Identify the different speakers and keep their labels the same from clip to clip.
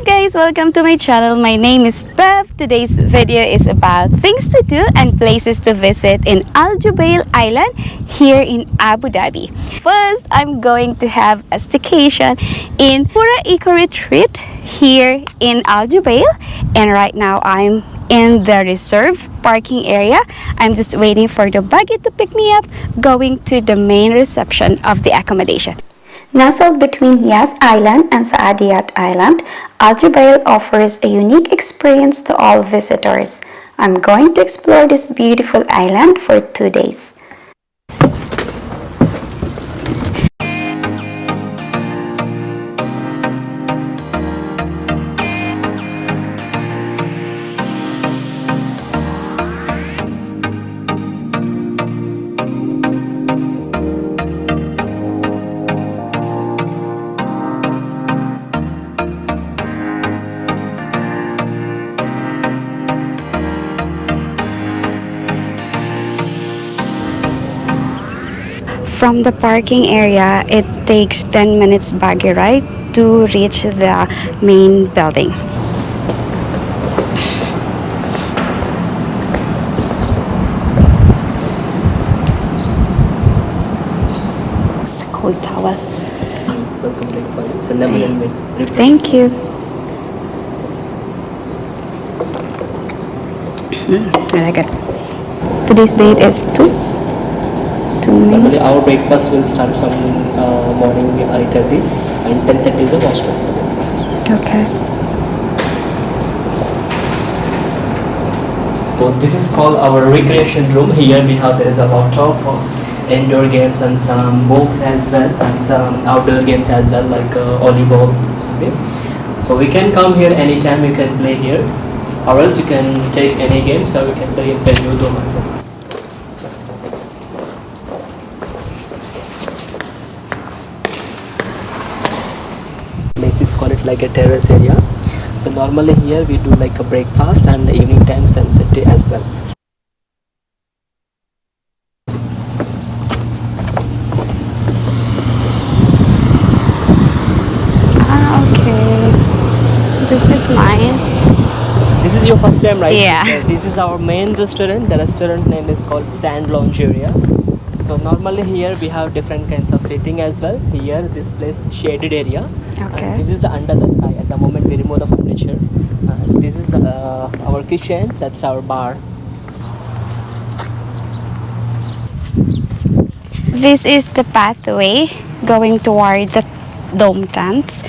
Speaker 1: up guys, welcome to my channel. My name is Bev. Today's video is about things to do and places to visit in Al Jubail Island here in Abu Dhabi. First, I'm going to have a staycation in Pura Eco Retreat here in Al Jubail, and right now I'm in the reserved parking area. I'm just waiting for the buggy to pick me up, going to the main reception of the accommodation. Nestled between Yas Island and Saadiyat Island, Al Jubail offers a unique experience to all visitors. I'm going to explore this beautiful island for 2 days. From the parking area, it takes 10 minutes buggy ride to reach the main building. It's a cold towel.
Speaker 2: Welcome to for you. It's a lemon and mint.
Speaker 1: Thank you. I like it. Today's date is 2
Speaker 2: Normally our breakfast will start from morning 8:30 and 10:30 is the most of the breakfast.
Speaker 1: Okay.
Speaker 2: So this is called our recreation room. Here we have, there is a lot of indoor games and some books as well, and some outdoor games as well, like volleyball. So we can come here anytime. You can play here, or else you can take any game. So we can play inside your room as well. Call it like a terrace area. So normally here we do like a breakfast and the evening time sunset tea as well.
Speaker 1: Okay. This is nice.
Speaker 2: This is your first time, right?
Speaker 1: Yeah.
Speaker 2: This is our main restaurant. The restaurant name is called Sand Lounge Area. So normally here we have different kinds of seating as well. Here this place shaded area.
Speaker 1: Okay.
Speaker 2: This is the under the sky. At the moment we remove the furniture. This is our kitchen. That's our bar.
Speaker 1: This is the pathway going towards the dome tents.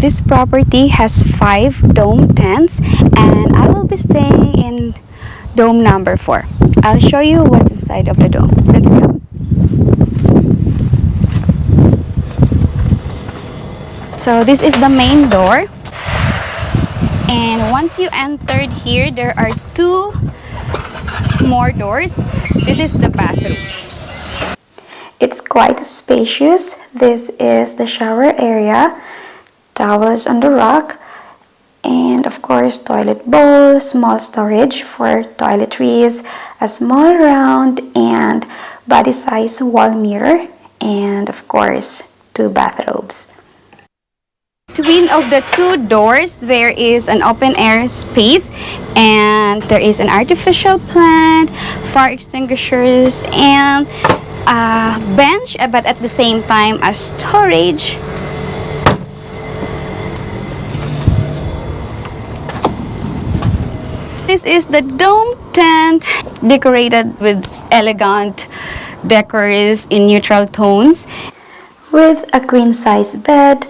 Speaker 1: This property has 5 dome tents, and I will be staying in dome number 4. I'll show you what's inside of the dome. Let's go. So this is the main door, and once you entered here, there are 2 more doors. This is the bathroom. It's quite spacious. This is the shower area. Towels on the rack, and of course toilet bowl, small storage for toiletries, a small round and body size wall mirror, and of course 2 bathrobes. Between of the 2 doors there is an open air space, and there is an artificial plant, fire extinguishers, and a bench, but at the same time a storage. This is the dome tent, decorated with elegant decors in neutral tones, with a queen size bed,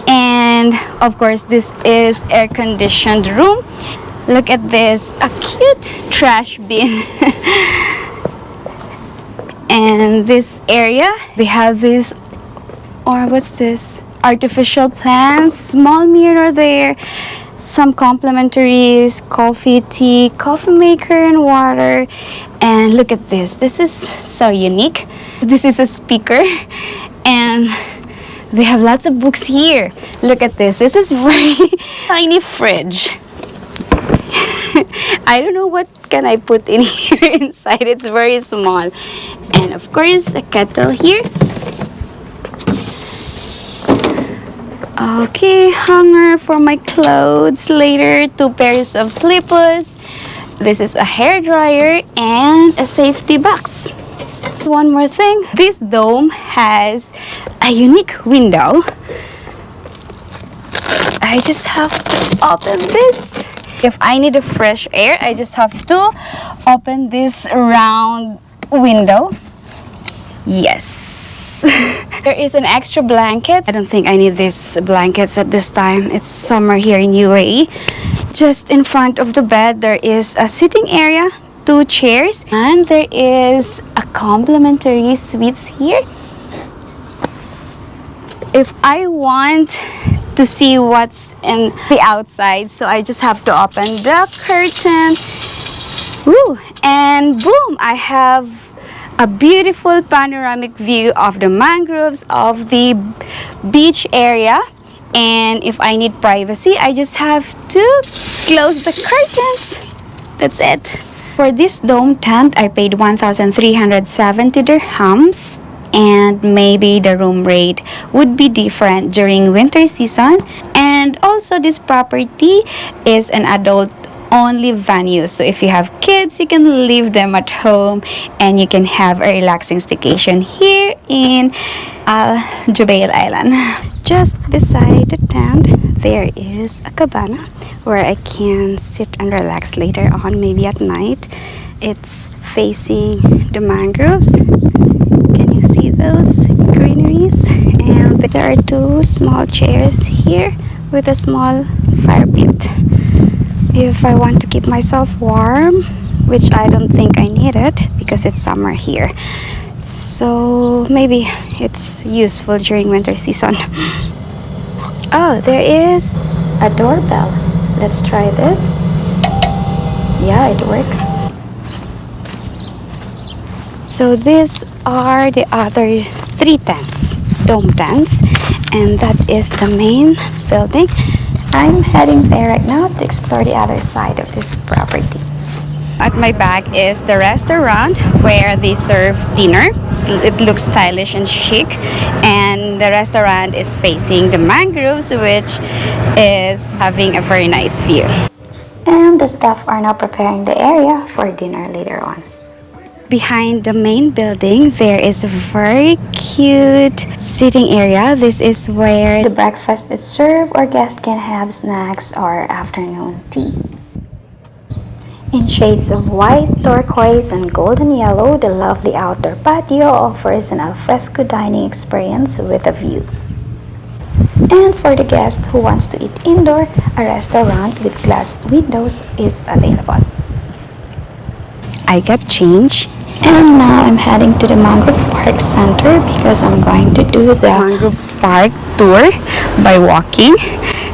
Speaker 1: and of course this is air conditioned room. Look at this, a cute trash bin. And this area, they have this, or what's this, artificial plants, small mirror there, some complementaries, coffee, tea, coffee maker, and water. And look at this. This is so unique. This is a speaker, and they have lots of books here. Look at this. This is very tiny fridge. I don't know what can I put in here. here inside. It's very small. And of course, a kettle here. Okay, hanger for my clothes later. 2 pairs of slippers. This is a hair dryer and a safety box. One more thing. This dome has a unique window. I just have to open this. If I need a fresh air, I just have to open this round window. Yes. There is an extra blanket. I don't think I need these blankets at this time. It's summer here in UAE. Just in front of the bed, there is a sitting area, 2 chairs, and there is a complimentary suites here. If I want to see what's in the outside, so I just have to open the curtain. Woo! And boom! I have a beautiful panoramic view of the mangroves, of the beach area. And if I need privacy, I just have to close the curtains. That's it. For this dome tent, I paid 1,370 dirhams. And maybe the room rate would be different during winter season. And also, this property is an adult only venue, so if you have kids, you can leave them at home and you can have a relaxing staycation here in Jubail Island. Just beside the tent, there is a cabana where I can sit and relax later on, maybe at night. It's facing the mangroves. Can you see those greeneries? And there are 2 small chairs here with a small fire pit. If I want to keep myself warm, which I don't think I need it because it's summer here, so maybe it's useful during winter season. Oh, there is a doorbell. Let's try this. Yeah, it works. So these are the other 3 tents, dome tents, and that is the main building. I'm heading there right now to explore the other side of this property. At my back is the restaurant where they serve dinner. It looks stylish and chic, and the restaurant is facing the mangroves, which is having a very nice view. And the staff are now preparing the area for dinner later on. Behind the main building, there is a very cute sitting area. This is where the breakfast is served, or guests can have snacks or afternoon tea. In shades of white, turquoise, and golden yellow, the lovely outdoor patio offers an alfresco dining experience with a view. And for the guest who wants to eat indoor, a restaurant with glass windows is available. I got change, and now I'm heading to the Mangrove Park Center because I'm going to do the Mangrove Park tour by walking.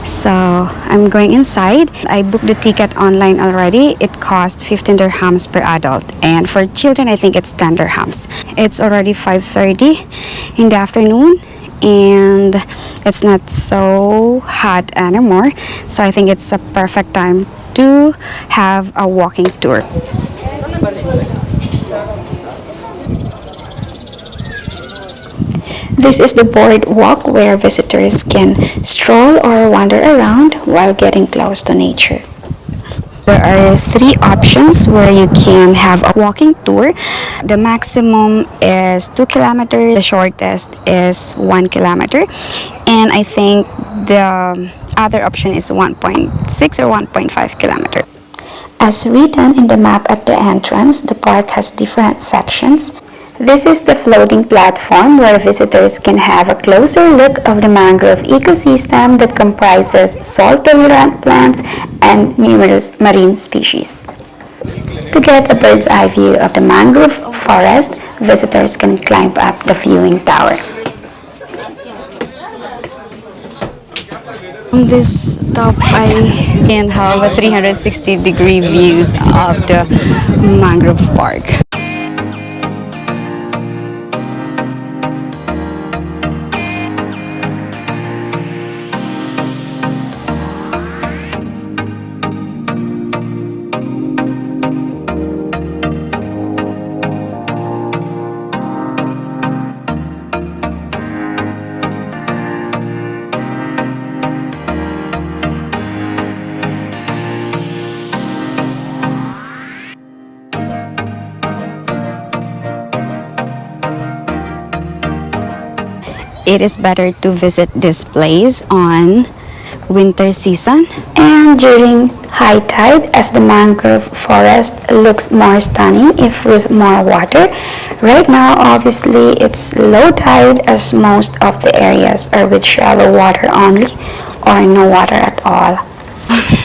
Speaker 1: So I'm going inside. I booked the ticket online already. It cost 15 dirhams per adult, and for children I think it's 10 dirhams. It's already 5:30 in the afternoon, and it's not so hot anymore, so I think it's a perfect time to have a walking tour. This is the boardwalk where visitors can stroll or wander around while getting close to nature. There are 3 options where you can have a walking tour. The maximum is 2 kilometers, the shortest is 1 kilometer, and I think the other option is 1.6 or 1.5 kilometer. As written in the map at the entrance, the park has different sections. This is the floating platform where visitors can have a closer look of the mangrove ecosystem that comprises salt-tolerant plants and numerous marine species. To get a bird's eye view of the mangrove forest, visitors can climb up the viewing tower. From this top, I can have a 360-degree views of the Mangrove Park. it is better to visit this place on winter season
Speaker 3: And during high tide, as the mangrove forest looks more stunning if with more water. Right now, obviously, it's low tide as most of the areas are with shallow water only or no water at all.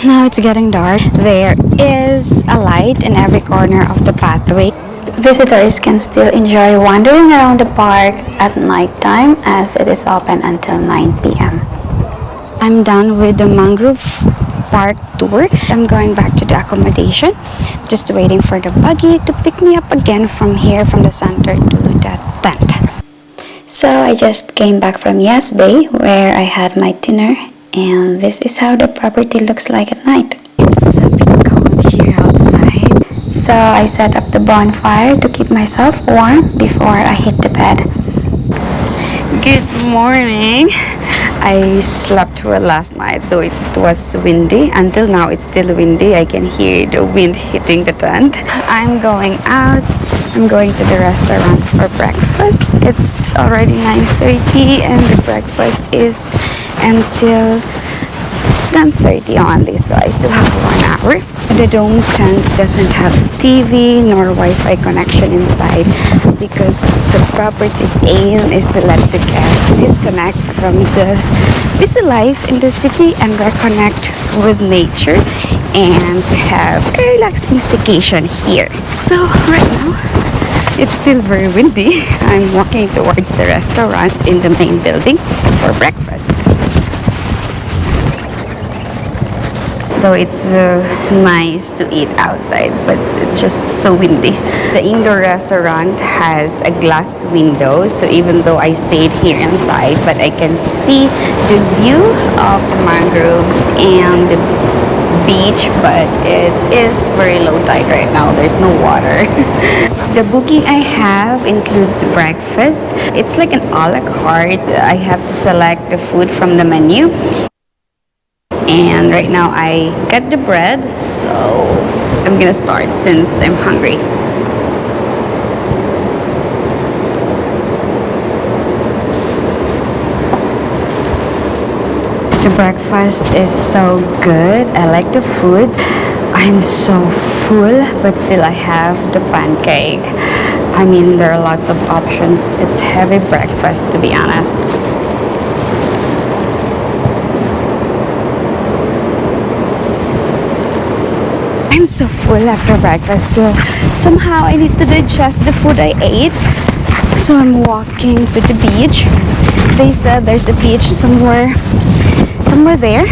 Speaker 1: Now it's getting dark. There is a light in every corner of the pathway.
Speaker 3: Visitors can still enjoy wandering around the park at night time as it is open until 9 p.m.
Speaker 1: I'm done with the Mangrove Park tour. I'm going back to the accommodation, just waiting for the buggy to pick me up again from here, from the center to the tent.
Speaker 3: So I just came back from Yas Bay where I had my dinner, and this is how the property looks like at night.
Speaker 1: It's a bit cold here outside.
Speaker 3: So I set up the bonfire to keep myself warm before I hit the bed.
Speaker 1: Good morning. I slept well last night, though it was windy. Until now, it's still windy. I can hear the wind hitting the tent. I'm going out. I'm going to the restaurant for breakfast. It's already 9:30 and the breakfast is until 10:30 only, so I still have 1 hour. The dome tent doesn't have TV nor Wi-Fi connection inside because the property's aim is to let the guests disconnect from the busy life in the city and reconnect with nature and to have a relaxing staycation here. So right now, it's still very windy. I'm walking towards the restaurant in the main building for breakfast. Though it's nice to eat outside, but it's just so windy. The indoor restaurant has a glass window, so even though I stayed here inside, but I can see the view of the mangroves and the beach, but it is very low tide right now. There's no water. The booking I have includes breakfast. It's like an a la carte. I have to select the food from the menu. And right now I got the bread, so I'm gonna start since I'm hungry. The breakfast is so good. I like the food. I'm so full, but still I have the pancake. I mean, there are lots of options. It's heavy breakfast, to be honest. I'm so full after breakfast, so somehow I need to digest the food I ate. So I'm walking to the beach. They said there's a beach somewhere there.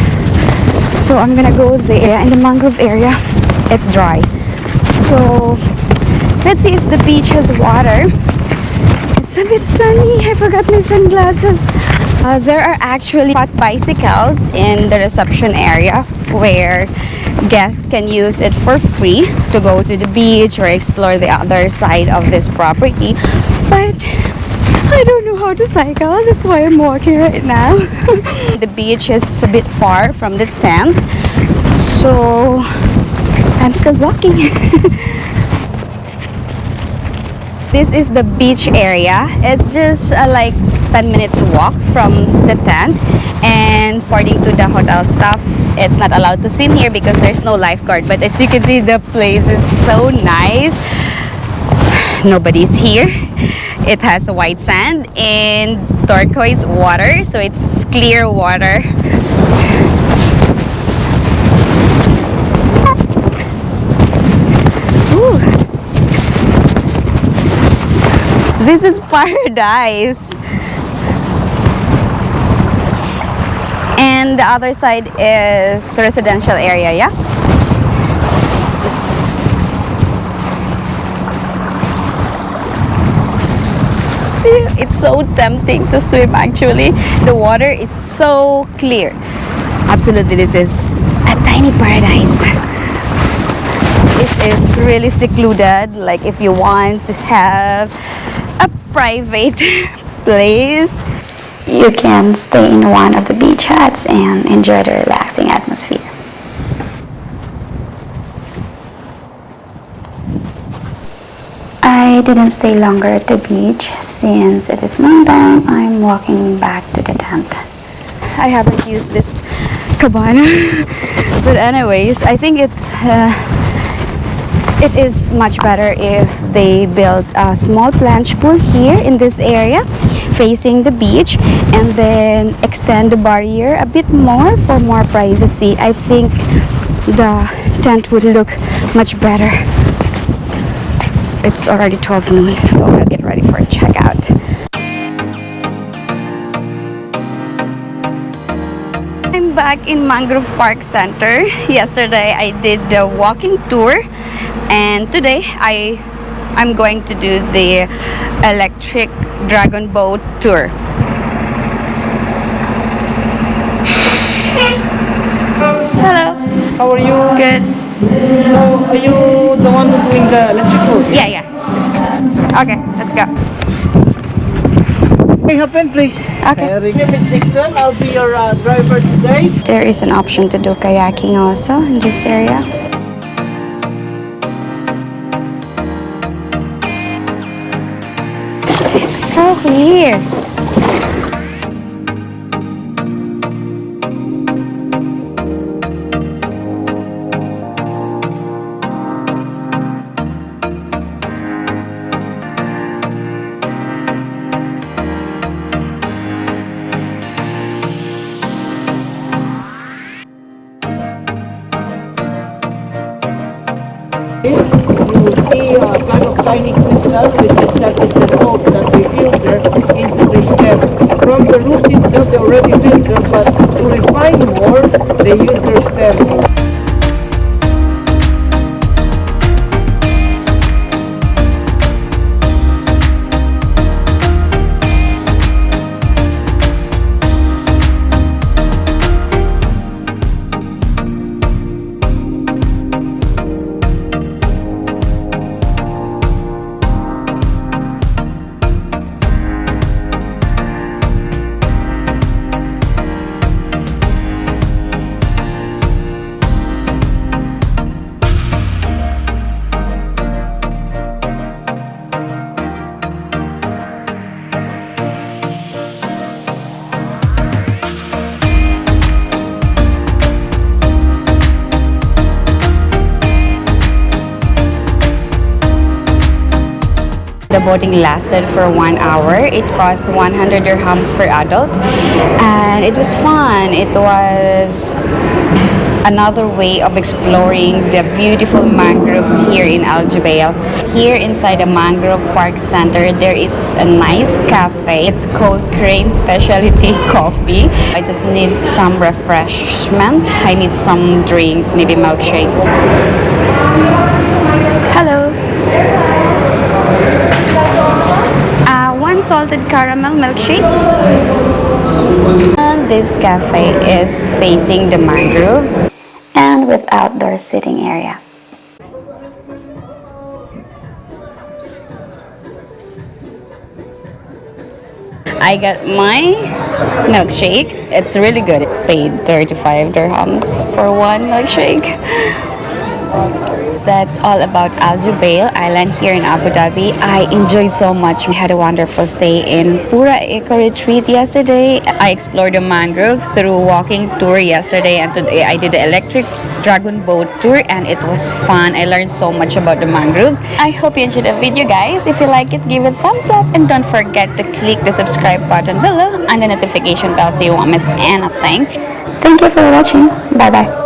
Speaker 1: So I'm gonna go there. In the mangrove area, it's dry. So let's see if the beach has water. It's a bit sunny. I forgot my sunglasses. There are actually hot bicycles in the reception area where guests can use it for free to go to the beach or explore the other side of this property. But I don't know how to cycle. That's why I'm walking right now. The beach is a bit far from the tent, so I'm still walking. This is the beach area. It's just like 10 minutes walk from the tent, and according to the hotel staff, it's not allowed to swim here because there's no lifeguard. But as you can see, the place is so nice. Nobody's here. It has white sand and turquoise water, so it's clear water. Ooh. This is paradise. And the other side is residential area, yeah? It's so tempting to swim actually. The water is so clear. Absolutely, this is a tiny paradise. It is really secluded. Like if you want to have a private place,
Speaker 3: You can stay in one of the beach huts and enjoy the relaxing atmosphere. I didn't stay longer at the beach since it is noontime. I'm walking back to the tent.
Speaker 1: I haven't used this cabana. But anyways, I think it is much better if they build a small plunge pool here in this area facing the beach, and then extend the barrier a bit more for more privacy. I think the tent would look much better. It's already 12 noon, so I'll get ready for a checkout. I'm back in Mangrove Park Center. Yesterday I did the walking tour, and today I'm going to do the electric dragon boat tour. Hello.
Speaker 2: How are you?
Speaker 1: Good.
Speaker 2: So, are you the one doing the electric boat?
Speaker 1: Yeah. Okay, let's go.
Speaker 2: Hey, hop in, please.
Speaker 1: Okay.
Speaker 2: My name is Dixon. I'll be your driver today.
Speaker 1: There is an option to do kayaking also in this area. It's so clear.
Speaker 2: You will see a kind of tiny crystal, that is the salt that we filter into the stem. From the root itself, they already filter, but to refine more, they use their stem. The boating lasted for 1 hour. It cost 100 dirhams per adult, and it was fun. It was another way of exploring the beautiful mangroves here in Al Jubail. Here inside the Mangrove Park Center, there is a nice cafe. It's called Crane Specialty Coffee. I just need some refreshment. I need some drinks, maybe milkshake. Hello. One salted caramel milkshake. And this cafe is facing the mangroves
Speaker 3: And with outdoor sitting area.
Speaker 1: I got my milkshake. It's really good. I paid 35 dirhams for one milkshake. That's all about Al Jubail Island here in Abu Dhabi. I enjoyed so much. We had a wonderful stay in Pura Eco Retreat yesterday. I explored the mangrove through walking tour yesterday, and today I did the electric dragon boat tour, and it was fun. I learned so much about the mangroves. I hope you enjoyed the video, guys. If you like it, give it a thumbs up, and don't forget to click the subscribe button below and the notification bell so you won't miss anything.
Speaker 3: Thank you for watching. Bye bye.